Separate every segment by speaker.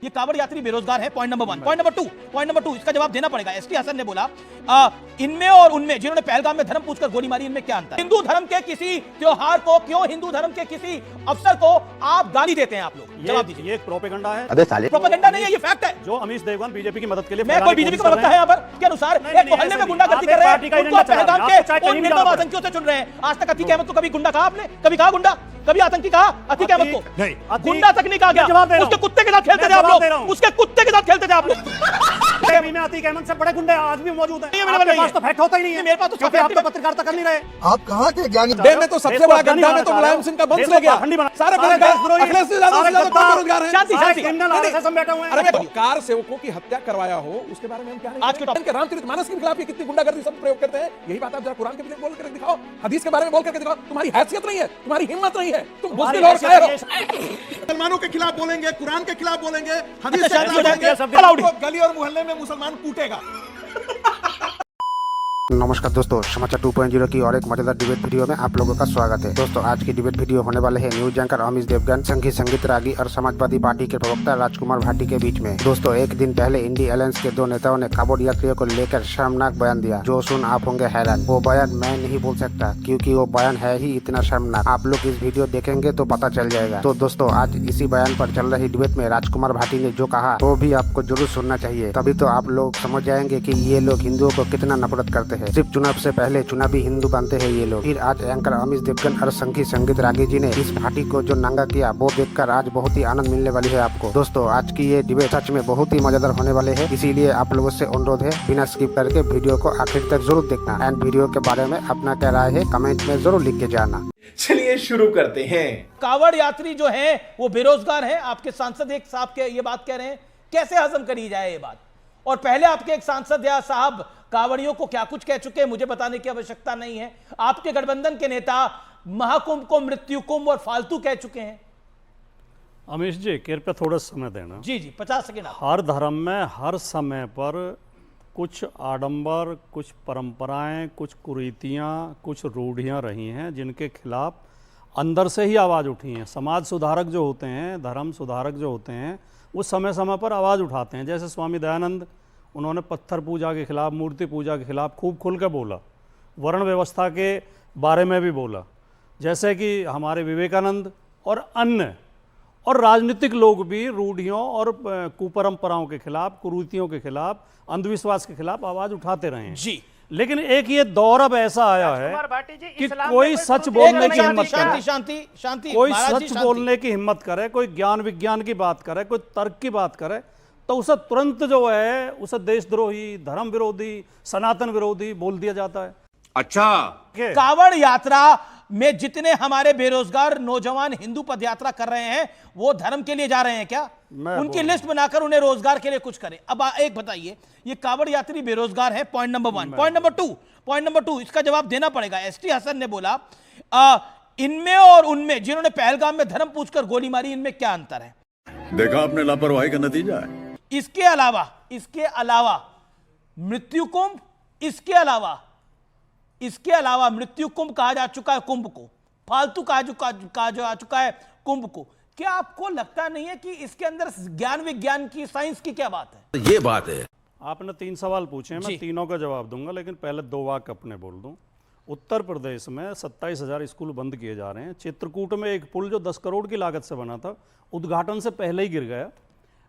Speaker 1: ये कावड़ यात्री बेरोजगार है, पॉइंट नंबर 1। पॉइंट नंबर 2 इसका जवाब देना पड़ेगा। एसटी हसन ने बोला इनमें और उनमें जिन्होंने पहलगाम में धर्म पूछकर गोली मारी, इनमें क्या अंतर है? हिंदू धर्म के किसी त्योहार को क्यों, हिंदू धर्म के किसी अफसर को आप गाली देते हैं? आप लोग जवाब दीजिए।
Speaker 2: ये एक प्रोपेगेंडा है।
Speaker 3: अबे साले,
Speaker 1: प्रोपेगेंडा नहीं है, ये फैक्ट है।
Speaker 2: जो अमीश देवगन बीजेपी की मदद के लिए,
Speaker 1: मैं कोई बीजेपी का प्रवक्ता है यहाँ पर के अनुसार एक मोहल्ले में गुंडागर्दी कर रहे हैं, उनको पहलगाम के उन निर्दोष आतंकियों से चुन रहे हैं। आज तक अतीक अहमद को कभी गुंडा कहा आपने? कभी कहा गुंडा? कभी आतंकी कहा अतीक अहमद को?
Speaker 2: नहीं,
Speaker 1: गुंडा तक नहीं कहा गया। उसके कुत्ते के साथ खेलते थे आप लोग, उसके कुत्ते के साथ खेलते थे आप लोग।
Speaker 2: में अतीक अहमद से बड़े गुंडे आज भी मौजूद हैं।
Speaker 1: आपके
Speaker 2: पास तो फैक्ट होता ही नहीं है।
Speaker 1: मेरे पास तो
Speaker 2: क्योंकि आप तो पत्रकारिता कर नहीं रहे।
Speaker 3: आप कहाँ थे ज्ञानी?
Speaker 4: देश में तो सबसे बड़ा गड्ढा में तो मुलायम सिंह का वंश ले गया। सारे बेरोजगार, अखिलेश से ज्यादा बेरोजगार हैं। अरे कार सेवकों की हत्या करवाया हो, उसके बारे में हम क्या नहीं? आज के टॉपिक के रामचरितमानस के खिलाफ ये कितनी गुंडागर्दी सब प्रयोग करते हैं। यही बात आप जरा कुरान के बोल करके दिखाओ, हदीस के बारे में बोल करके दिखाओ। तुम्हारी हैसियत नहीं है, तुम्हारी हिम्मत नहीं है, तुम बुज़दिल और कायर हो। मुसलमानों के खिलाफ बोलेंगे, कुरान के खिलाफ बोलेंगे, हदीस के खिलाफ बोलेंगे, गली और मोहल्ले में मुसलमान कूटेगा।
Speaker 5: नमस्कार दोस्तों, समाचार 2.0 की और एक मजेदार डिबेट वीडियो में आप लोगों का स्वागत है। दोस्तों आज की डिबेट वीडियो होने वाले है न्यूज एंकर अमीश देवगन, संगीत रागी और समाजवादी पार्टी के प्रवक्ता राजकुमार भाटी के बीच में। दोस्तों एक दिन पहले इंडी अलायंस के दो नेताओं ने कावड़ यात्रियों को लेकर शर्मनाक बयान दिया, जो सुन आप होंगे हैरान। वो बयान मैं नहीं बोल सकता क्योंकि वो बयान है ही इतना शर्मनाक। आप लोग इस वीडियो देखेंगे तो पता चल जाएगा। तो दोस्तों आज इसी बयान पर चल रही डिबेट में राजकुमार भाटी ने जो कहा वो भी आपको जरूर सुनना चाहिए, तभी तो आप लोग समझ जाएंगे कि ये लोग हिंदुओं को कितना नफरत करते हैं। सिर्फ चुनाव से पहले चुनावी हिंदू बनते हैं ये लोग। फिर आज एंकर अमीश देवगन और संगीत रागी जी ने इस भाटी को जो नंगा किया वो देखकर आज बहुत ही आनंद मिलने वाली है आपको। दोस्तों आज की ये डिबेट सच में बहुत ही मजेदार होने वाले है, इसीलिए आप लोगों से अनुरोध है बिना स्किप करके वीडियो को आखिर तक जरूर देखना। एंड वीडियो के बारे में अपना क्या राय है कमेंट में जरूर लिख के जाना।
Speaker 4: चलिए शुरू करते हैं।
Speaker 1: कावड़ यात्री जो है वो बेरोजगार है। आपके सांसद एक साहब के ये बात कह रहे हैं, कैसे हजम करी जाए ये बात? और पहले आपके एक सांसद या साहब कावड़ियों को क्या कुछ कह चुके हैं, मुझे बताने की आवश्यकता नहीं है। आपके गठबंधन के नेता महाकुंभ को मृत्यु कुंभ और फालतू कह चुके हैं।
Speaker 2: अमीश जी कृपया थोड़ा समय देना।
Speaker 1: जी 50 सेकंड।
Speaker 2: हर धर्म में हर समय पर कुछ आडंबर, कुछ परंपराएं, कुछ कुरीतियां, कुछ रूढ़ियां रही हैं जिनके खिलाफ अंदर से ही आवाज़ उठी हैं। समाज सुधारक जो होते हैं, धर्म सुधारक जो होते हैं, वो समय समय पर आवाज़ उठाते हैं। जैसे स्वामी दयानंद, उन्होंने पत्थर पूजा के खिलाफ, मूर्ति पूजा के खिलाफ खूब खुल के बोला, वर्ण व्यवस्था के बारे में भी बोला। जैसे कि हमारे विवेकानंद और अन्य और राजनीतिक लोग भी रूढ़ियों और कुपरंपराओं के खिलाफ, कुरीतियों के खिलाफ, अंधविश्वास के खिलाफ आवाज़ उठाते रहे हैं
Speaker 1: जी।
Speaker 2: लेकिन एक ये दौर अब ऐसा आया है कि कोई सच बोलने की हिम्मत करे,
Speaker 1: शांति
Speaker 2: कोई सच बोलने की हिम्मत करे, कोई ज्ञान विज्ञान की बात करे, कोई तर्क की बात करे, तो उसे तुरंत जो है उसे देशद्रोही, धर्म विरोधी, सनातन विरोधी बोल दिया जाता है।
Speaker 4: अच्छा,
Speaker 1: कावड़ यात्रा में जितने हमारे बेरोजगार नौजवान हिंदू पद यात्रा कर रहे हैं वो धर्म के लिए जा रहे हैं क्या? उनकी लिस्ट बनाकर उन्हें रोजगार के लिए कुछ करें। अब एक बताइए, ये कावड़ यात्री बेरोजगार है, पॉइंट नंबर 1। पॉइंट नंबर 2 इसका जवाब देना पड़ेगा। एसटी हसन ने बोला इनमें और उनमें जिन्होंने पहलगाम में धर्म पूछकर गोली मारी, इनमें क्या अंतर है?
Speaker 6: देखा आपने लापरवाही का नतीजा है।
Speaker 1: इसके अलावा मृत्यु कुंभ, इसके अलावा मृत्यु कुंभ कहा जा चुका है कुंभ को, फालतू कहा जा चुका है कुंभ को। क्या आपको लगता नहीं है कि इसके अंदर ज्ञान विज्ञान की, साइंस की क्या बात है?
Speaker 6: ये बात है।
Speaker 2: आपने 3 सवाल पूछे हैं, मैं तीनों का जवाब दूंगा, लेकिन पहले 2 वाक्य अपने बोल दूं। उत्तर प्रदेश में 27,000 स्कूल बंद किए जा रहे हैं। चित्रकूट में एक पुल जो 10 करोड़ की लागत से बना था, उद्घाटन से पहले ही गिर गया।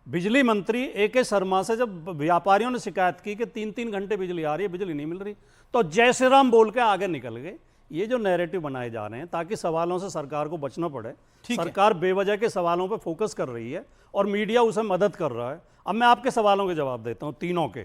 Speaker 2: बिजली मंत्री AK शर्मा से जब व्यापारियों ने शिकायत की कि 3-3 घंटे बिजली आ रही है, बिजली नहीं मिल रही, तो जय श्री राम बोल के आगे निकल गए। ये जो नैरेटिव बनाए जा रहे हैं ताकि सवालों से सरकार को बचना पड़े, सरकार बेवजह के सवालों पर फोकस कर रही है और मीडिया उसे मदद कर रहा है। अब मैं आपके सवालों के जवाब देता हूँ, तीनों के।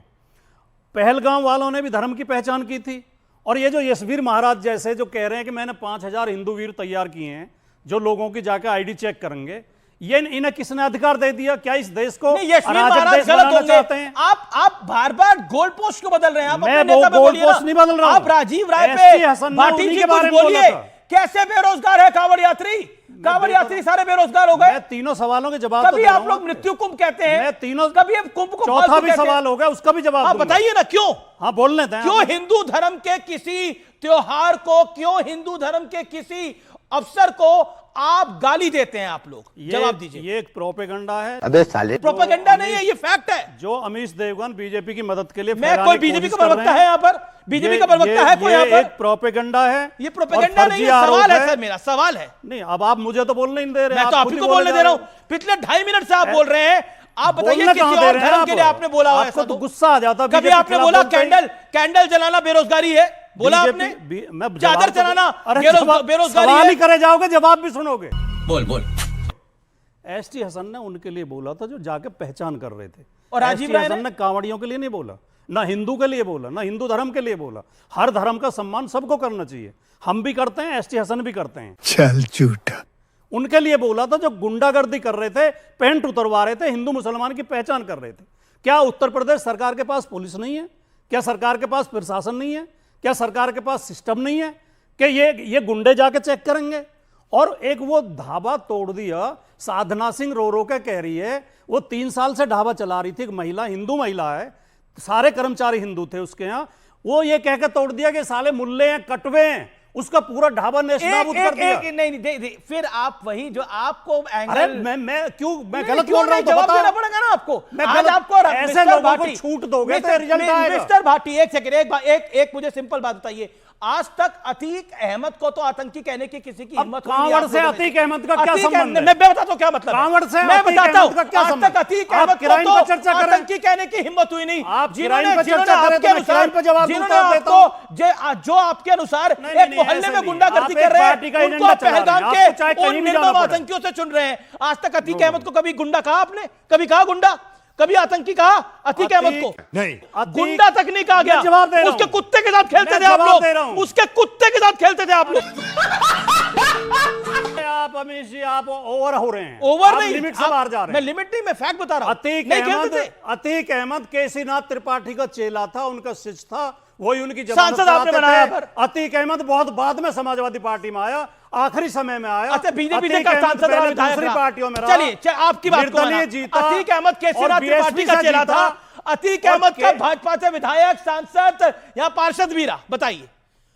Speaker 2: पहलगाम वालों ने भी धर्म की पहचान की थी, और ये जो यशवीर महाराज जैसे जो कह रहे हैं कि मैंने 5,000 हिंदू वीर तैयार किए हैं जो लोगों की जाकर ID चेक करेंगे, ये इन्हें किसने अधिकार दे दिया? क्या इस देश को अराजक देश बनाना चाहते हैं?
Speaker 1: आप बार-बार गोल पोस्ट को बदल रहे हैं। आप
Speaker 2: मैं गोल पोस्ट नहीं बदल रहा हूं।
Speaker 1: आप राजीव राय पे भाटी जी कुछ बोलिए। कैसे बेरोजगार है कावड़ यात्री? कावड़ यात्री सारे बेरोजगार हो गए।
Speaker 2: मैं तीनों सवालों के जवाब
Speaker 1: कभी आप लोग मृत्यु कुंभ कहते हैं,
Speaker 2: मैं तीनों,
Speaker 1: कभी आप कुंभ को,
Speaker 2: चौथा भी सवाल होगा उसका भी जवाब
Speaker 1: बताइए ना। क्यों?
Speaker 2: हाँ बोलने दें।
Speaker 1: क्यों हिंदू धर्म के किसी त्योहार को, क्यों हिंदू धर्म के किसी अफसर को आप गाली देते हैं आप लोग, जवाब दीजिए।
Speaker 2: ये एक प्रोपेगेंडा है।
Speaker 5: अबे साले,
Speaker 1: प्रोपेगेंडा नहीं है, ये फैक्ट है।
Speaker 2: जो अमीश देवगन बीजेपी की मदद के लिए
Speaker 1: मैं कोई बीजेपी का प्रवक्ता है यहाँ पर? बीजेपी का प्रवक्ता है कोई यहाँ पर?
Speaker 2: एक प्रोपेगेंडा है।
Speaker 1: ये प्रोपेगेंडा नहीं है, सवाल है सर, मेरा सवाल है।
Speaker 2: नहीं, अब आप मुझे तो बोलने नहीं दे रहे।
Speaker 1: मैं तो आप ही को बोलने दे रहा हूँ। पिछले 2.5 मिनट से आप बोल रहे हैं। आप बताइए किसी और धर्म के लिए आपने बोला हो ऐसा?
Speaker 2: तो गुस्सा आ जाता।
Speaker 1: कभी आपने बोला कैंडल जलाना बेरोजगारी है? बोला आपने? चादर चलाना बेरोजगारी
Speaker 2: सवाल
Speaker 1: है?
Speaker 2: ही करे जाओगे, जवाब भी सुनोगे।
Speaker 6: बोल
Speaker 2: एसटी हसन ने उनके लिए बोला था जो जाके पहचान कर रहे थे।
Speaker 1: और राजीव राय
Speaker 2: हसन ने कांवड़ियों के लिए नहीं बोला, ना हिंदू के लिए बोला, ना हिंदू धर्म के लिए बोला। हर धर्म का सम्मान सबको करना चाहिए। हम भी करते हैं, एसटी हसन भी करते हैं।
Speaker 3: चल झूठा।
Speaker 2: उनके लिए बोला था जो गुंडागर्दी कर रहे थे, पेंट उतरवा रहे थे, हिंदू मुसलमान की पहचान कर रहे थे। क्या उत्तर प्रदेश सरकार के पास पुलिस नहीं है? क्या सरकार के पास प्रशासन नहीं है? क्या सरकार के पास सिस्टम नहीं है कि ये गुंडे जाके चेक करेंगे? और एक वो ढाबा तोड़ दिया, साधना सिंह रो के कह रही है, वो 3 साल से ढाबा चला रही थी, एक महिला, हिंदू महिला है, सारे कर्मचारी हिंदू थे उसके यहाँ, वो ये कहकर तोड़ दिया कि साले मुल्ले हैं, कटवे हैं, उसका पूरा ढाबा नेस्तनाबूद कर दिया।
Speaker 1: नहीं, फिर आप वही जो आपको
Speaker 2: अरे
Speaker 1: एंगल,
Speaker 2: मैं गलत बोल रहा हूं तो
Speaker 1: जवाब
Speaker 2: बताओ।
Speaker 1: देना पड़ेगा ना आपको।
Speaker 2: मैं
Speaker 1: आज
Speaker 2: गलत-
Speaker 1: आपको
Speaker 2: ऐसे लोगों को छूट दोगे तो रिजल्ट आएगा।
Speaker 1: मिस्टर भाटी, एक सेकंड, एक मुझे सिंपल बात बताइए। आज तक अतीक अहमद को तो आतंकी कहने की किसी की हिम्मत हुई नहीं।
Speaker 2: कांवड़ से अतीक अहमद का क्या संबंध है?
Speaker 1: मैं बताता हूँ क्या मतलब है।
Speaker 2: कांवड़ से
Speaker 1: मैं
Speaker 2: अतीक
Speaker 1: बताता
Speaker 2: अहमद का क्या
Speaker 1: हूँ, आज
Speaker 2: संबंध?
Speaker 1: तक अतीक
Speaker 2: आप
Speaker 1: अहमद
Speaker 2: किराइन
Speaker 1: को
Speaker 2: पर
Speaker 1: तो
Speaker 2: चर्चा करें।
Speaker 1: आतंकी कहने की हिम्मत हुई नहीं।
Speaker 2: आप किराइन पर चर्चा करें
Speaker 1: आपके
Speaker 2: तो मैं किराइन पर जवाब
Speaker 1: जिन्होंने
Speaker 2: दूंगा, देता
Speaker 1: आपको जो आपके अनुसार एक मोहल्ले में गुंडागर्दी कर रहे हैं, उनको पहलगाम के उन निर्मम आतंकियों से चुन रहे हैं। आज तक अतीक अहमद को कभी गुंडा कहा आपने? कभी कहा गुंडा? कभी आतंकी कहा अतीक अहमद को?
Speaker 3: नहीं,
Speaker 1: गुंडा तक नहीं कहा गया।
Speaker 2: जवाब दे रहा हूं।
Speaker 1: उसके कुत्ते के साथ खेलते थे आप लोग, उसके कुत्ते के साथ खेलते थे आप लोग।
Speaker 2: आप अमीश जी, आप ओवर हो रहे हैं।
Speaker 1: ओवर
Speaker 2: आप
Speaker 1: नहीं,
Speaker 2: लिमिट से बाहर जा रहे
Speaker 1: मैं
Speaker 2: हैं।
Speaker 1: लिमिट नहीं, मैं फैक्ट बता रहा हूं।
Speaker 2: अतीक अहमद केसीनाथ त्रिपाठी का चेला था, उनका शिष्य था, वही उनकी
Speaker 1: सांसद आपने बनाया पर।
Speaker 2: अतीक अहमद बहुत बाद में समाजवादी पार्टी में आया, आखिरी समय में आया।
Speaker 1: अच्छा, बीजेपी का सांसद रहा, विधायक
Speaker 2: दूसरी
Speaker 1: रहा।
Speaker 2: पार्टियों में रहा।
Speaker 1: चलिए आपकी बात को माना।
Speaker 2: जीता,
Speaker 1: अतीक अहमद केसीनाथ
Speaker 2: और
Speaker 1: त्रिपाठी का
Speaker 2: BSP से
Speaker 1: चेला
Speaker 2: जीता।
Speaker 1: था। अतीक अहमद का भाजपा से विधायक, सांसद या पार्षद भी रहा। बताइए।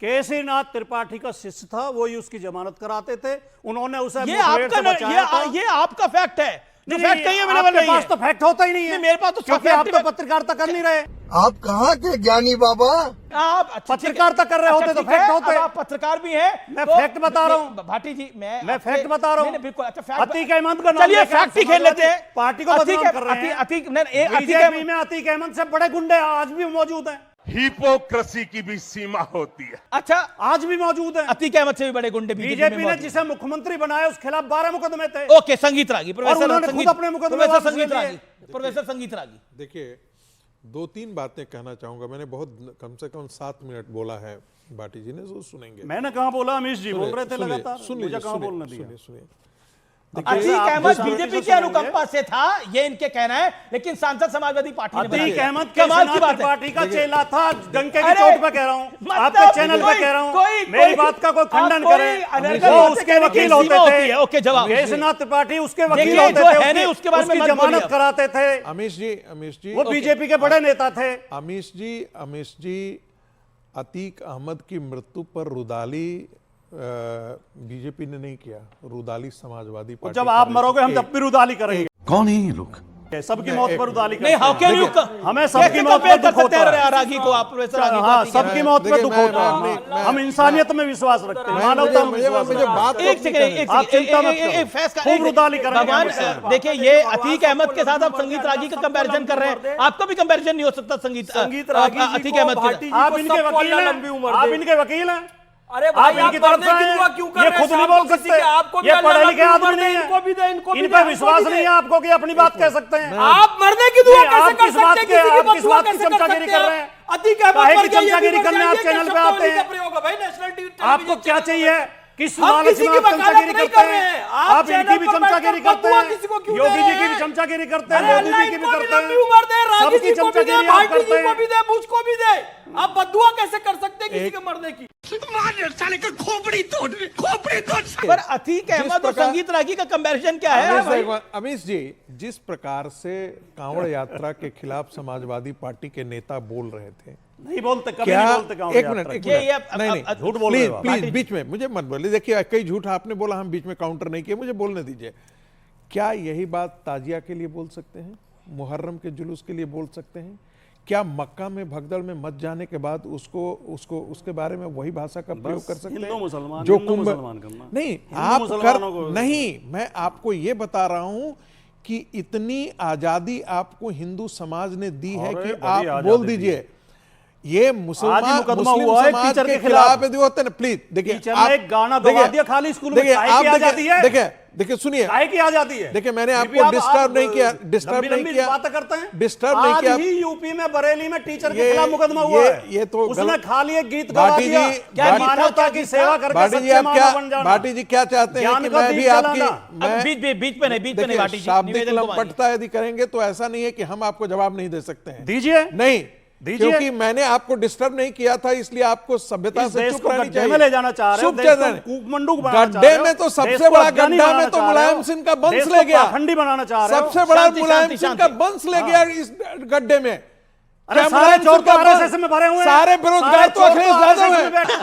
Speaker 2: केसीनाथ त्रिपाठी का शिष्य था, वही उसकी जमानत कराते थे। उन्होंने उसे
Speaker 1: ये आपका फैक्ट है। जो फैक्ट कहीं अवेलेबल नहीं है।
Speaker 2: पास तो फैक्ट होता ही नहीं है।
Speaker 1: मेरे पास तो
Speaker 2: क्योंकि आप तो पत्रकारिता कर नहीं रहे।
Speaker 3: आप कहाँ के ज्ञानी बाबा?
Speaker 1: आप
Speaker 2: पत्रकारिता कर रहे होते तो फैक्ट होते।
Speaker 1: आप पत्रकार भी हैं।
Speaker 2: मैं फैक्ट बता रहा हूं
Speaker 1: भाटी जी, मैं
Speaker 2: फैक्ट बता रहा हूं।
Speaker 1: बिल्कुल। अच्छा,
Speaker 2: अतीक अहमद का नाम
Speaker 1: चलिए फैक्ट ही खेल लेते हैं।
Speaker 2: पार्टी को बदनाम कर रहे हैं।
Speaker 1: अतीक
Speaker 2: बीजेपी में अतीक अहमद से बड़े गुंडे आज भी मौजूद हैं।
Speaker 7: हिपोक्रेसी की भी सीमा होती है।
Speaker 1: अच्छा,
Speaker 2: आज भी मौजूद हैं।
Speaker 1: अतीक अहमद से भी बड़े गुंडे
Speaker 2: बीजेपी ने जिसे मुख्यमंत्री बनाया उस खिलाफ 12 मुकदमे थे।
Speaker 1: ओके, संगीत रागी, प्रोफेसर संगीत रागी।
Speaker 8: देखिए, 2-3 बातें कहना चाहूंगा। मैंने बहुत कम से कम 7 मिनट बोला है, भाटी जी ने सुनेंगे।
Speaker 2: मैंने कहा बोला? अमीश जी बोल रहे थे लगातार।
Speaker 8: सुनिए,
Speaker 2: कहां बोलने दिया?
Speaker 8: सुनिए।
Speaker 1: अतीक अहमद बीजेपी के अनुकंपा से था, ये इनके कहना है, लेकिन सांसद समाजवादी पार्टी ने
Speaker 2: अतीक अहमद
Speaker 1: कमाल की बात है।
Speaker 2: पार्टी का चेला था। डंके की चोट पे कह रहा हूं, आपके चैनल पे कह रहा हूं, मेरी बात का कोई खंडन करे। वो उसके वकील होते थे।
Speaker 1: ओके, जवाब।
Speaker 2: केसीनाथ त्रिपाठी उसके वकील
Speaker 1: जो
Speaker 2: होते
Speaker 1: है नहीं,
Speaker 2: थे,
Speaker 1: उसके बारे में
Speaker 2: उसकी जमानत कराते थे।
Speaker 8: अमीश जी,
Speaker 2: वो बीजेपी के बड़े नेता थे।
Speaker 8: अमीश जी, अतीक अहमद की मृत्यु पर रुदाली बीजेपी ने नहीं किया, रुदाली समाजवादी पार्टी।
Speaker 2: जब आप मरोगे हम जब भी रुदाली करेंगे।
Speaker 6: कौन है ये लोग?
Speaker 2: सबकी मौत पर रुदाली
Speaker 1: नहीं, हाउ कैन यू?
Speaker 2: हमें सबकी मौत पर दुख होता है।
Speaker 1: रागी को आप प्रोफेसर रागी को
Speaker 2: हाँ, सबकी मौत पर दुख होता है। हम इंसानियत में विश्वास रखते हैं, मानवता में विश्वास रखते हैं।
Speaker 1: एक सेकंड,
Speaker 2: खूब रुदाली करेंगे।
Speaker 1: भगवान, देखिए, ये अतीक अहमद के साथ आप संगीत रागी का कंपैरिजन कर रहे हैं। आपका भी कंपैरिजन नहीं हो सकता संगीत रागी अतीक अहमद के।
Speaker 2: आप इनके वकील हैं, आप इनके वकील हैं।
Speaker 9: अरे भाई,
Speaker 2: आप इनकी तरफ से
Speaker 9: क्यों कर
Speaker 2: ये
Speaker 9: रहे हैं?
Speaker 2: खुद नहीं बोल सकते।
Speaker 9: आपको भी
Speaker 2: ये पढ़े लिखे
Speaker 9: अल्लाह
Speaker 2: आदमी नहीं
Speaker 9: इनको भी दे,
Speaker 2: है।
Speaker 9: इनको भी
Speaker 2: इन
Speaker 9: दे,
Speaker 2: पर
Speaker 9: हमको
Speaker 2: विश्वास
Speaker 9: भी
Speaker 2: नहीं
Speaker 9: दे।
Speaker 2: है आपको कि अपनी बात कह सकते हैं।
Speaker 9: आप मरने की दुआ कैसे
Speaker 2: आप
Speaker 9: कर
Speaker 2: किस बात
Speaker 9: सकते
Speaker 2: के
Speaker 9: हैं? किसी की
Speaker 2: आप किस
Speaker 9: बददुआ
Speaker 2: बात की
Speaker 9: कैसे कर
Speaker 2: चमचागिरी
Speaker 9: सकते
Speaker 2: कर रहे
Speaker 9: हैं?
Speaker 2: हैं?
Speaker 9: अतीक अहमद
Speaker 2: काहे
Speaker 9: मर
Speaker 2: की
Speaker 9: गया, ये
Speaker 2: चमचागिरी
Speaker 9: भी मर
Speaker 2: करने
Speaker 9: गया,
Speaker 2: आप
Speaker 9: ये
Speaker 2: चैनल
Speaker 9: क्या
Speaker 2: पे आते
Speaker 9: शब्दावली का
Speaker 2: हैं?
Speaker 9: प्रयोग है भाई? नेशनल टेलीविजन
Speaker 2: आपको क्या चाहिए? किस
Speaker 9: हम
Speaker 2: लालच
Speaker 9: किसी
Speaker 2: में
Speaker 9: की
Speaker 2: आप
Speaker 9: वकालत
Speaker 2: चमचागिरी
Speaker 9: नहीं
Speaker 2: करते
Speaker 9: कर रहे
Speaker 2: हैं?
Speaker 9: हैं। आप
Speaker 2: आप इनकी
Speaker 9: चैनल
Speaker 2: भी
Speaker 9: पर
Speaker 2: चमचागिरी
Speaker 9: बैठकर
Speaker 2: करते
Speaker 9: बददुआ किसी को
Speaker 2: हैं,
Speaker 9: क्यों
Speaker 2: योगी
Speaker 9: दे
Speaker 2: जी
Speaker 9: रहे
Speaker 2: की भी
Speaker 9: हैं?
Speaker 2: चमचागिरी करते
Speaker 9: अरे
Speaker 2: हैं, मोदी
Speaker 9: अल्लाह
Speaker 2: जी की भी
Speaker 9: इनको भी
Speaker 2: करते
Speaker 9: लंबी उम्र दे,
Speaker 2: हैं।
Speaker 9: रागी
Speaker 2: सबकी
Speaker 9: जी को भी दे,
Speaker 2: चमचागिरी आप
Speaker 9: भाटी
Speaker 2: करते
Speaker 9: जी को भी
Speaker 2: हैं।
Speaker 9: दे, मुझको भी दे। आप बददुआ कैसे कर सकते हैं किसी के मरने की?
Speaker 1: पर अतीक अहमद और संगीत रागी का कंपैरिजन क्या है?
Speaker 8: अमीश जी, जिस प्रकार से कांवड़ यात्रा के खिलाफ समाजवादी पार्टी के नेता बोल रहे थे,
Speaker 2: नहीं बोलते, कभी
Speaker 8: क्या
Speaker 2: नहीं बोलते कांवड़
Speaker 8: एक मिनट
Speaker 2: यात्रा
Speaker 8: एक
Speaker 2: की।
Speaker 8: मिनट नहीं नहीं
Speaker 2: झूठ बोल रहे हो आप।
Speaker 8: प्लीज बीच में मुझे मत बोलिए। देखिए कई झूठ आपने बोला, हम बीच में काउंटर नहीं किए, मुझे बोलने दीजिए। क्या यही बात ताजिया के लिए बोल सकते हैं, मुहर्रम के जुलूस के लिए बोल सकते हैं? क्या मक्का में भगदड़ में मत जाने के बाद उसके बारे में वही भाषा का प्रयोग कर सकते
Speaker 2: हिंदू
Speaker 8: हैं
Speaker 2: मुसलमान,
Speaker 8: जो
Speaker 2: हिंदू
Speaker 8: कुंभ
Speaker 2: मुसलमान करना।
Speaker 8: नहीं
Speaker 2: हिंदू
Speaker 8: आप कर
Speaker 2: मुसलमानों को-
Speaker 8: नहीं, मैं आपको ये बता रहा हूं कि इतनी आजादी आपको हिंदू समाज ने दी है
Speaker 2: अरे
Speaker 8: कि
Speaker 2: बड़ी
Speaker 8: आप
Speaker 2: आजादी
Speaker 8: बोल
Speaker 2: दी
Speaker 8: दीजिए ये मुसलमान
Speaker 2: मुकदमा
Speaker 8: मुस्लिम
Speaker 2: हुआ है
Speaker 8: समाज
Speaker 2: टीचर
Speaker 8: के
Speaker 2: के खिलाफ।
Speaker 8: खिलाफ होते हैं। प्लीज देखिए
Speaker 2: टीचर ने एक गाना दबा दिया खाली स्कूल में,
Speaker 8: देखिए
Speaker 2: काहे की
Speaker 8: आप
Speaker 2: आजादी है?
Speaker 8: देखिए सुनिए,
Speaker 2: काहे की आजादी है?
Speaker 8: देखिए मैंने
Speaker 2: फिर भी
Speaker 8: आपको
Speaker 2: आप
Speaker 8: डिस्टर्ब नहीं किया,
Speaker 2: लंबी बातें करते हैं।
Speaker 8: डिस्टर्ब नहीं किया।
Speaker 2: आज ही यूपी में बरेली में टीचर के
Speaker 8: ये-
Speaker 2: खिलाफ मुकदमा हुआ है।
Speaker 8: ये तो
Speaker 2: उसने
Speaker 8: गलत-
Speaker 2: खाली एक गीत गवा
Speaker 8: भाटी
Speaker 2: दिया,
Speaker 8: जी,
Speaker 2: क्या
Speaker 8: भाटी-
Speaker 2: मानवता की सेवा करके
Speaker 8: भाटी जी
Speaker 2: सच्चे
Speaker 8: आप क्या
Speaker 2: मानव बन जाना।
Speaker 8: भाटी जी क्या चाहते हैं
Speaker 2: ज्ञान
Speaker 8: कि
Speaker 2: का
Speaker 8: मैं भी
Speaker 2: दीप
Speaker 8: आपकी
Speaker 2: जलाना।
Speaker 8: मैं
Speaker 1: बीच पे नहीं
Speaker 8: देखिए
Speaker 1: भाटी जी,
Speaker 8: शाब्दिक
Speaker 1: निवेदन को मानिए।
Speaker 8: लंपटता यदि करेंगे तो ऐसा नहीं है कि हम आपको जवाब नहीं दे सकते हैं।
Speaker 2: दीजिए
Speaker 8: नहीं
Speaker 2: दीजिए।
Speaker 8: क्योंकि मैंने आपको डिस्टर्ब नहीं किया था, इसलिए आपको सभ्यता
Speaker 2: इस
Speaker 8: से
Speaker 2: देश
Speaker 8: चुप
Speaker 2: को
Speaker 8: रहनी
Speaker 2: गड्ढे
Speaker 8: चाहिए।
Speaker 2: में ले जाना चाह रहे हो,
Speaker 8: चुप
Speaker 2: देश को
Speaker 8: रहना।
Speaker 2: कूपमंडू बनाना चाह
Speaker 8: गड्ढे
Speaker 2: रहे हो,
Speaker 8: में तो
Speaker 2: देश
Speaker 8: सबसे
Speaker 2: को
Speaker 8: बड़ा
Speaker 2: अफगानी
Speaker 8: गड्ढा
Speaker 2: बनाना
Speaker 8: में तो
Speaker 2: चाह रहे हो,
Speaker 8: मुलायम सिंह का
Speaker 2: देश
Speaker 8: वंश
Speaker 2: को
Speaker 8: ले गया।
Speaker 2: पाखंडी बनाना चाह रहे हो।
Speaker 8: सबसे बड़ा
Speaker 1: शांति,
Speaker 8: मुलायम
Speaker 1: शांति,
Speaker 8: सिंह का
Speaker 1: शांति।
Speaker 8: वंश ले गया इस गड्ढे में।
Speaker 2: अरे
Speaker 8: क्या
Speaker 2: सारे
Speaker 8: मुलायम
Speaker 2: चोर
Speaker 8: सिंह का
Speaker 2: तो
Speaker 8: वंश?
Speaker 2: RSS में भरे हुए हैं।
Speaker 8: सारे बेरोजगार तो
Speaker 2: चोर
Speaker 8: अखिलेश यादव
Speaker 2: RSS में
Speaker 8: है।
Speaker 2: बैठे।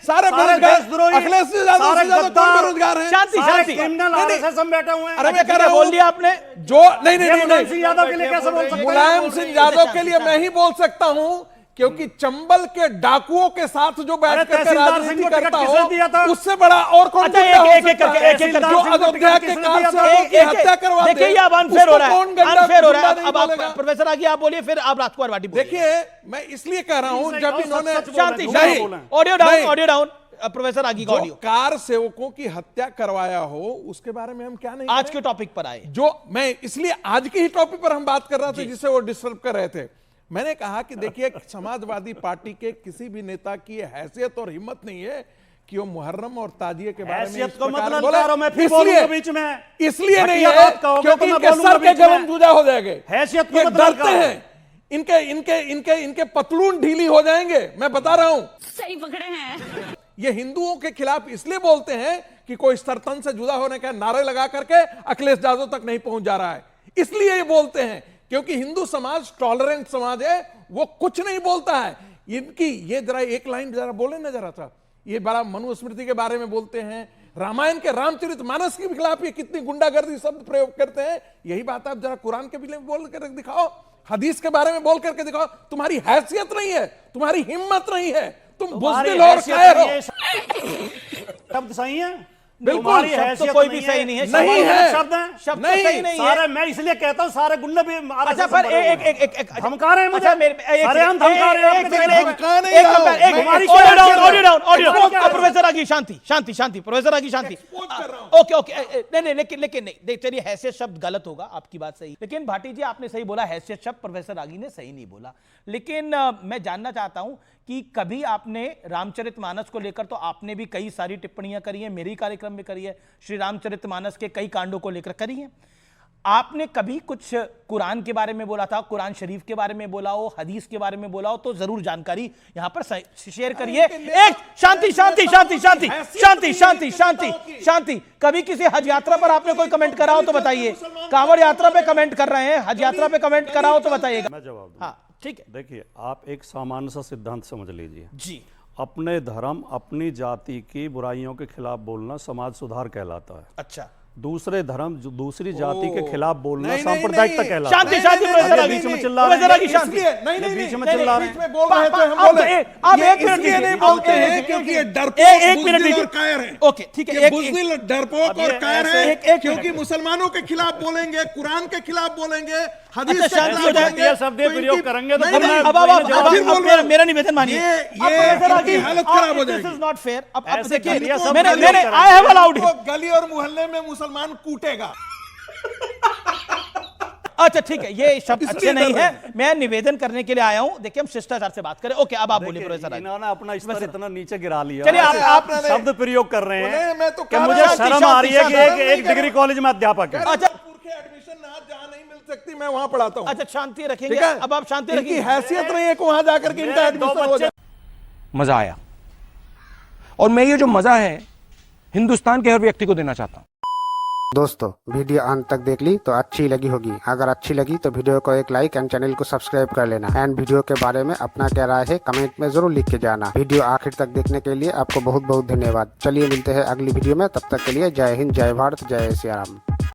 Speaker 8: सारे बेरोजगार
Speaker 2: देशद्रोही,
Speaker 8: अखिलेश यादव
Speaker 2: सारे
Speaker 8: से ज्यादा कौन
Speaker 2: गद्दार,
Speaker 8: बेरोजगार है?
Speaker 1: शांति,
Speaker 2: सारे
Speaker 1: शांति।
Speaker 2: क्रिमिनल
Speaker 8: नहीं, नहीं।
Speaker 2: RSS में बैठे हुए हैं।
Speaker 8: अरे मैं कह रहा
Speaker 1: बोल
Speaker 8: हूं
Speaker 1: दिया आपने।
Speaker 8: जो नहीं नहीं
Speaker 2: ये
Speaker 8: नहीं
Speaker 2: मुलायम सिंह
Speaker 8: नहीं
Speaker 2: यादव के लिए कैसे बोल सकते हैं?
Speaker 8: मुलायम सिंह यादव के लिए मैं ही बोल सकता हूं क्योंकि चंबल के डाकुओं के साथ जो बैठ
Speaker 2: अरे
Speaker 8: करके
Speaker 2: तहसीलदार
Speaker 8: राजनीति
Speaker 2: सिंह को टिकट
Speaker 8: करता
Speaker 2: किसने दिया था?
Speaker 8: हो उससे बड़ा और कौन
Speaker 1: अच्छा,
Speaker 8: गुंडा हो
Speaker 1: एक- एक-
Speaker 8: सकता
Speaker 1: एक-
Speaker 8: है?
Speaker 1: एक- एक-
Speaker 8: जो
Speaker 2: तहसीलदार सिंह को
Speaker 8: अयोध्या
Speaker 2: टिकट
Speaker 8: के
Speaker 2: किसने दिया था?
Speaker 8: कारसेवकों की हत्या करवा दे,
Speaker 1: देखिए ये अब अनफेयर
Speaker 8: उसको
Speaker 1: हो रहा है,
Speaker 8: कौन गंदा
Speaker 1: अनफेयर हो रहा है।
Speaker 8: गुंडा
Speaker 1: अब
Speaker 8: नहीं
Speaker 1: आप
Speaker 8: बोलेगा?
Speaker 1: प्रोफेसर आगे आप बोलिए, फिर आप राजकुमार भाटी बोलिए।
Speaker 8: देखिए मैं इसलिए कह रहा हूं जब इन्होंने
Speaker 1: शांति,
Speaker 2: नहीं।
Speaker 1: शांति। ऑडियो डाउन,
Speaker 8: नहीं।
Speaker 1: Audio down. प्रोफेसर आगे का
Speaker 8: जो
Speaker 1: ऑडियो।
Speaker 8: कार सेवकों की हत्या करवाया हो उसके बारे में हम क्या नहीं
Speaker 1: आज
Speaker 8: करें?
Speaker 1: के टॉपिक पर आए।
Speaker 8: जो मैं इसलिए आज के ही टॉपिक पर हम बात कर रहे थे जिससे वो डिस्टर्ब कर रहे थे। मैंने कहा कि देखिए समाजवादी पार्टी के किसी भी नेता की हैसियत और हिम्मत नहीं है कि वो मुहर्रम और ताजिए के बारे में
Speaker 2: हैसियत
Speaker 8: इस
Speaker 2: को
Speaker 8: प्रकार
Speaker 2: मत
Speaker 8: बोले।
Speaker 2: ललकारो, मैं फिर
Speaker 8: इसलिए-
Speaker 2: बोलूंगा बीच में।
Speaker 8: इसलिए नहीं
Speaker 2: घटिया
Speaker 8: है
Speaker 2: बात कहोगे
Speaker 8: क्योंकि
Speaker 2: तो मैं
Speaker 8: इनके
Speaker 2: बोलूंगा
Speaker 8: सर के
Speaker 2: बीच में।
Speaker 8: गरम जूजा हो जाएंगे।
Speaker 2: हैसियत को
Speaker 8: ये
Speaker 2: मत
Speaker 8: डरते
Speaker 2: ललकारो।
Speaker 8: हैं, इनके इनके इनके इनके पतलून ढीली हो जाएंगे। मैं बता रहा हूं
Speaker 10: सही पकड़े हैं।
Speaker 8: ये हिंदुओं के खिलाफ इसलिए बोलते हैं कि कोई सरतन से जुदा होने का नारे लगा करके अखिलेश यादव तक नहीं पहुंच जा रहा है। इसलिए ये बोलते हैं क्योंकि हिंदू समाज टॉलरेंट समाज है, वो कुछ नहीं बोलता है। इनकी ये जरा एक लाइन जरा बोले ना जरा सा, ये बड़ा मनुस्मृति के बारे में बोलते हैं, रामायण के रामचरितमानस के खिलाफ ये कितनी गुंडागर्दी शब्द प्रयोग करते हैं। यही बात आप जरा कुरान के भी बोल कर दिखाओ, हदीस के बारे में बोल करके दिखाओ। तुम्हारी हैसियत नहीं है, तुम्हारी हिम्मत नहीं है, तुम बुज़दिल और कायर हो।
Speaker 2: शब्द सही है?
Speaker 8: बिल्कुल,
Speaker 2: तुम्हारी
Speaker 1: शब्द तो
Speaker 2: हैसियत
Speaker 1: कोई भी सही नहीं है।
Speaker 8: नहीं है।
Speaker 2: शब्द हैं?
Speaker 1: शब्द तो सही नहीं है।
Speaker 2: सारे मैं इसलिए कहता हूं सारे गुंडे भी
Speaker 1: अच्छा पर एक
Speaker 2: धमका रहे हैं मुझे।
Speaker 1: अच्छा मेरे
Speaker 2: अरे हम धमका रहे हैं आपके देखने में।
Speaker 8: धमका नहीं रहा हूं।
Speaker 2: हमारी
Speaker 1: ऑडियो डाउन,
Speaker 2: क्या
Speaker 1: ऑडियो डाउन, ऑडियो
Speaker 2: एक्सपोज कर रहा हूं।
Speaker 1: प्रोफेसर आगे शांति, शांति, शांति। प्रोफेसर आगे शांति।
Speaker 8: कर रहा हूं।
Speaker 1: ओके ओके नहीं नहीं लेकिन नहीं देख, चलिए हैसियत शब्द गलत होगा, आपकी बात सही, लेकिन भाटी जी आपने सही बोला, हैसियत शब्द प्रोफेसर आगी ने सही नहीं बोला। लेकिन मैं जानना चाहता हूं कि कभी आपने रामचरितमानस को लेकर, तो आपने भी कई सारी टिप्पणियां करी हैं, मेरे कार्यक्रम में करी है, श्री रामचरितमानस के कई कांडों को लेकर करी है। आपने कभी कुछ कुरान के बारे में बोला था, कुरान शरीफ के बारे में बोला हो, हदीस के बारे में बोला हो, तो जरूर जानकारी यहां पर शेयर करिए। एक शांति, शांति, शांति, शांति, शांति, शांति, शांति, शांति। कभी किसी हज यात्रा पर आपने कोई कमेंट करा हो तो बताइए। कांवड़ यात्रा पे कमेंट कर रहे हैं, हज यात्रा पे कमेंट करा हो तो बताइएगा।
Speaker 2: मैं जवाब दूं।
Speaker 1: हाँ ठीक है
Speaker 2: देखिए, आप एक सामान्य सा सिद्धांत समझ लीजिए।
Speaker 1: जी।
Speaker 2: अपने धर्म, अपनी जाति की बुराइयों के खिलाफ बोलना समाज सुधार कहलाता है।
Speaker 1: अच्छा,
Speaker 2: दूसरे धर्म, जो दूसरी जाति के खिलाफ बोलना
Speaker 8: नहीं, नहीं,
Speaker 2: सांप्रदायिकता
Speaker 8: नहीं।
Speaker 2: कहलाता है।
Speaker 1: शांति, शांति,
Speaker 8: नहीं,
Speaker 1: प्रोफेसर
Speaker 8: नहीं,
Speaker 1: आगे
Speaker 2: बीच में
Speaker 8: नहीं,
Speaker 2: चिल्ला रहे
Speaker 1: प्रोफेसर
Speaker 2: हैं।
Speaker 1: आगे शांति।
Speaker 8: इसलिए नहीं नहीं
Speaker 2: बीच में
Speaker 8: नहीं,
Speaker 2: चिल्ला
Speaker 8: नहीं,
Speaker 2: रहे
Speaker 8: बीच
Speaker 2: हैं।
Speaker 8: में बोल रहे थे हम
Speaker 1: आप
Speaker 8: बोले।
Speaker 1: आप
Speaker 8: ये
Speaker 1: एक मिनट
Speaker 8: इसलिए
Speaker 1: दीजिए,
Speaker 8: नहीं बोलते
Speaker 1: एक
Speaker 8: हैं
Speaker 1: मिनट
Speaker 8: क्योंकि
Speaker 1: दीजिए।
Speaker 8: ये
Speaker 1: एक
Speaker 8: डरपोक
Speaker 1: मिनट
Speaker 8: बुज़दिल
Speaker 1: दीजिए।
Speaker 8: और कायर है।
Speaker 1: ओके ठीक है,
Speaker 8: ये
Speaker 1: एक
Speaker 8: बुज़दिल, डरपोक और कायर
Speaker 2: ऐसे-
Speaker 8: है
Speaker 1: एक
Speaker 8: क्योंकि
Speaker 1: मिनट।
Speaker 8: मुसलमानों के खिलाफ बोलेंगे, कुरान के खिलाफ बोलेंगे, हदीस
Speaker 1: अच्छा,
Speaker 8: के
Speaker 1: शांति
Speaker 8: खिलाफ
Speaker 1: हो जाए।
Speaker 8: बोलेंगे।
Speaker 2: ये शब्द
Speaker 8: तो
Speaker 2: प्रयोग
Speaker 8: इनकी-
Speaker 2: करेंगे तो
Speaker 8: नहीं,
Speaker 2: फिर
Speaker 8: नहीं,
Speaker 2: मैं-
Speaker 1: अब
Speaker 8: फिर बोल रहा हूं।
Speaker 1: मेरा निवेदन मानिए।
Speaker 8: ये
Speaker 1: प्रोफेसर आगे,
Speaker 8: इनकी हालत खराब हो
Speaker 1: दिस
Speaker 8: जाएगी।
Speaker 1: Is not fair. अब
Speaker 2: ऐसे
Speaker 1: देखिए,
Speaker 2: घटिया शब्द
Speaker 1: मैंने
Speaker 2: प्रयोग करेंगे।
Speaker 1: आई हैव अलाउड
Speaker 8: तो गली और मोहल्ले में मुसलमान कूटेगा।
Speaker 1: अच्छा ठीक है, ये शब्द अच्छे
Speaker 8: इसलिए
Speaker 1: नहीं
Speaker 8: डर
Speaker 1: है, मैं निवेदन करने के लिए आया हूं। देखिए हम शिष्टाचार से बात करें। ओके अब आप बोलिए
Speaker 2: देखिए,
Speaker 1: प्रोफेसर आगे।
Speaker 2: इन्होंने अपना स्तर इतना नीचे गिरा लिया।
Speaker 1: चलिए आप-
Speaker 2: ऐसे
Speaker 8: आप-
Speaker 2: शब्द प्रयोग कर रहे
Speaker 8: बोले,
Speaker 2: हैं
Speaker 8: मैं तो
Speaker 2: कि
Speaker 8: कह
Speaker 2: मुझे
Speaker 8: रहा हूं,
Speaker 2: शर्म
Speaker 1: शांति,
Speaker 2: आ रही है कि
Speaker 1: शांति,
Speaker 2: एक डिग्री कॉलेज में अध्यापक है।
Speaker 1: अच्छा
Speaker 8: के एडमिशन ना जहां नहीं मिल सकती मैं वहां पढ़ाता हूं।
Speaker 1: अच्छा शांति रखेंगे।
Speaker 8: ठीक है?
Speaker 1: अब आप शांति
Speaker 8: इनकी
Speaker 1: रखिए।
Speaker 8: हैसियत नहीं है कि वहां जाकर के इनका
Speaker 2: मेरे दो
Speaker 8: एडमिशन हो
Speaker 2: बच्चे-
Speaker 8: जाए।
Speaker 11: मजा आया और मैं ये जो मजा है हिंदुस्तान के हर व्यक्ति को देना चाहता हूं।
Speaker 5: दोस्तों वीडियो अंत तक देख ली तो अच्छी लगी होगी। अगर अच्छी लगी तो वीडियो को एक लाइक एंड चैनल को सब्सक्राइब कर लेना। एंड वीडियो के बारे में अपना क्या राय है कमेंट में जरूर लिख के जाना। वीडियो आखिर तक देखने के लिए आपको बहुत बहुत धन्यवाद। चलिए मिलते हैं अगली वीडियो में, तब तक के लिए जय हिंद, जय भारत, जय सिया राम।